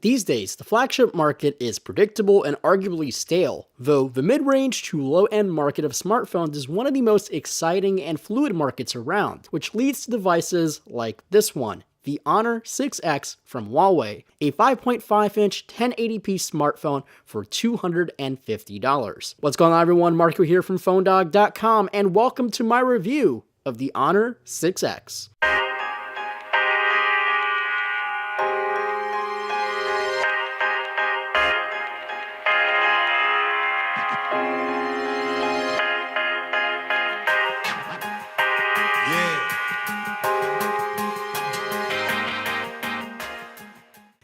These days, the flagship market is predictable and arguably stale, though the mid-range to low-end market of smartphones is one of the most exciting and fluid markets around, which leads to devices like this one, the Honor 6X from Huawei, a 5.5-inch 1080p smartphone for $250. What's going on, everyone? Marco here from PhoneDog.com, and welcome to my review of the Honor 6X.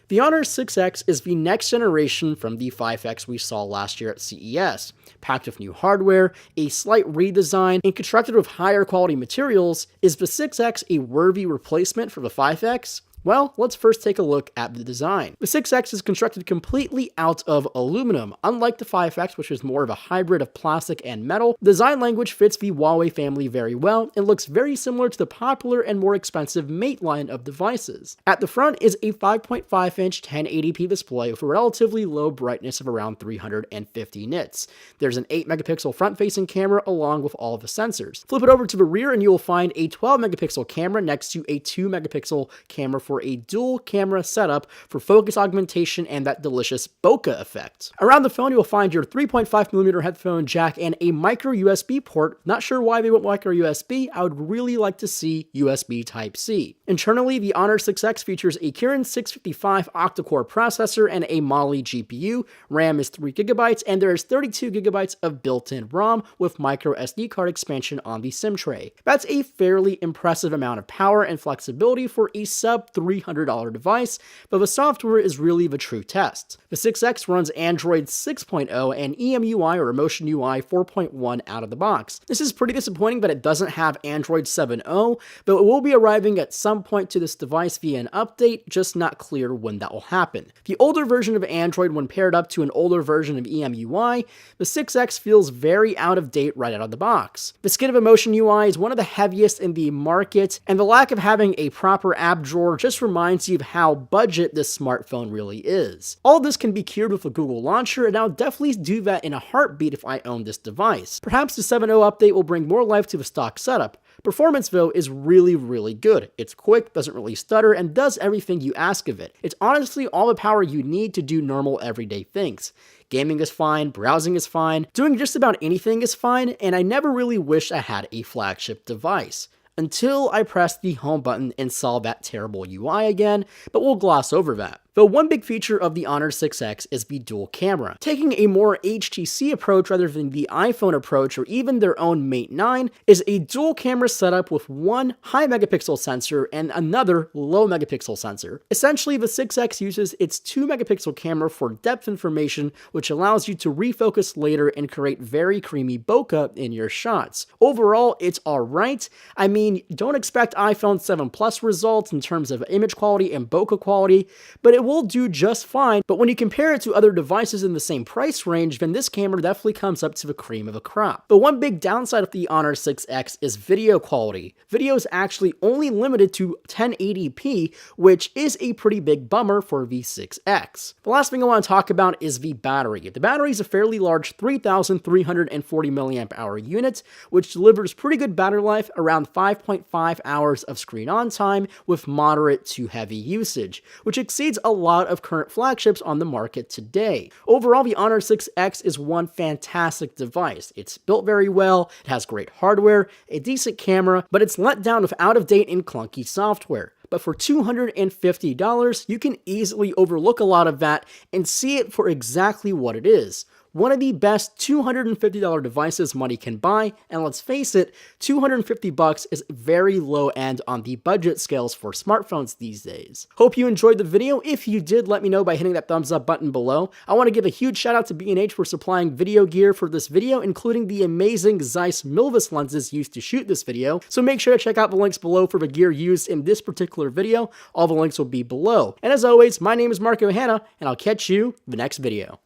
The Honor 6X is the next generation from the 5X we saw last year at CES. Packed with new hardware, a slight redesign, and constructed with higher quality materials, is the 6X a worthy replacement for the 5X? Well, let's first take a look at the design. The 6X is constructed completely out of aluminum. Unlike the 5X, which is more of a hybrid of plastic and metal, the design language fits the Huawei family very well and looks very similar to the popular and more expensive Mate line of devices. At the front is a 5.5-inch 1080p display with a relatively low brightness of around 350 nits. There's an 8-megapixel front-facing camera along with all of the sensors. Flip it over to the rear and you will find a 12-megapixel camera next to a 2-megapixel camera for a dual camera setup for focus augmentation and that delicious bokeh effect. Around the phone, you will find your 3.5mm headphone jack and a micro USB port. Not sure why they went micro USB. I would really like to see USB Type-C. Internally, the Honor 6X features a Kirin 655 octa-core processor and a Mali GPU. RAM is 3GB and there is 32GB of built-in ROM with micro SD card expansion on the SIM tray. That's a fairly impressive amount of power and flexibility for a sub $300 device, but the software is really the true test. The 6X runs Android 6.0 and EMUI or Emotion UI 4.1 out of the box. This is pretty disappointing that it doesn't have Android 7.0, though it will be arriving at some point to this device via an update, just not clear when that will happen. The older version of Android, when paired up to an older version of EMUI, the 6X feels very out of date right out of the box. The skin of Emotion UI is one of the heaviest in the market, and the lack of having a proper app drawer just reminds you of how budget this smartphone really is. All this can be cured with a Google Launcher, and I'll definitely do that in a heartbeat if I own this device. Perhaps the 7.0 update will bring more life to the stock setup. Performance, though, is really good. It's quick, doesn't really stutter, and does everything you ask of it. It's honestly all the power you need to do normal everyday things. Gaming is fine, browsing is fine, doing just about anything is fine, and I never really wished I had a flagship device. Until I pressed the home button and saw that terrible UI again, but we'll gloss over that. Though one big feature of the Honor 6X is the dual camera. Taking a more HTC approach rather than the iPhone approach or even their own Mate 9 is a dual camera setup with one high megapixel sensor and another low megapixel sensor. Essentially, the 6X uses its 2-megapixel camera for depth information, which allows you to refocus later and create very creamy bokeh in your shots. Overall, it's alright. I mean, don't expect iPhone 7 Plus results in terms of image quality and bokeh quality, but it will do just fine. But when you compare it to other devices in the same price range, then this camera definitely comes up to the cream of the crop. But one big downside of the Honor 6X is video quality. Video is actually only limited to 1080p, which is a pretty big bummer for the 6X. The last thing I want to talk about is the battery. The battery is a fairly large 3,340 mAh unit, which delivers pretty good battery life, around 5.5 hours of screen on time with moderate to heavy usage, which exceeds a lot of current flagships on the market today. Overall, the Honor 6X is one fantastic device. It's built very well, it has great hardware, a decent camera, but it's let down with out-of-date and clunky software. But for $250, you can easily overlook a lot of that and see it for exactly what it is. One of the best $250 devices money can buy, and let's face it, $250 is very low end on the budget scales for smartphones these days. Hope you enjoyed the video. If you did, let me know by hitting that thumbs up button below. I want to give a huge shout out to B&H for supplying video gear for this video, including the amazing Zeiss Milvus lenses used to shoot this video, so make sure to check out the links below for the gear used in this particular video. All the links will be below. And as always, my name is Marco Hanna, and I'll catch you in the next video.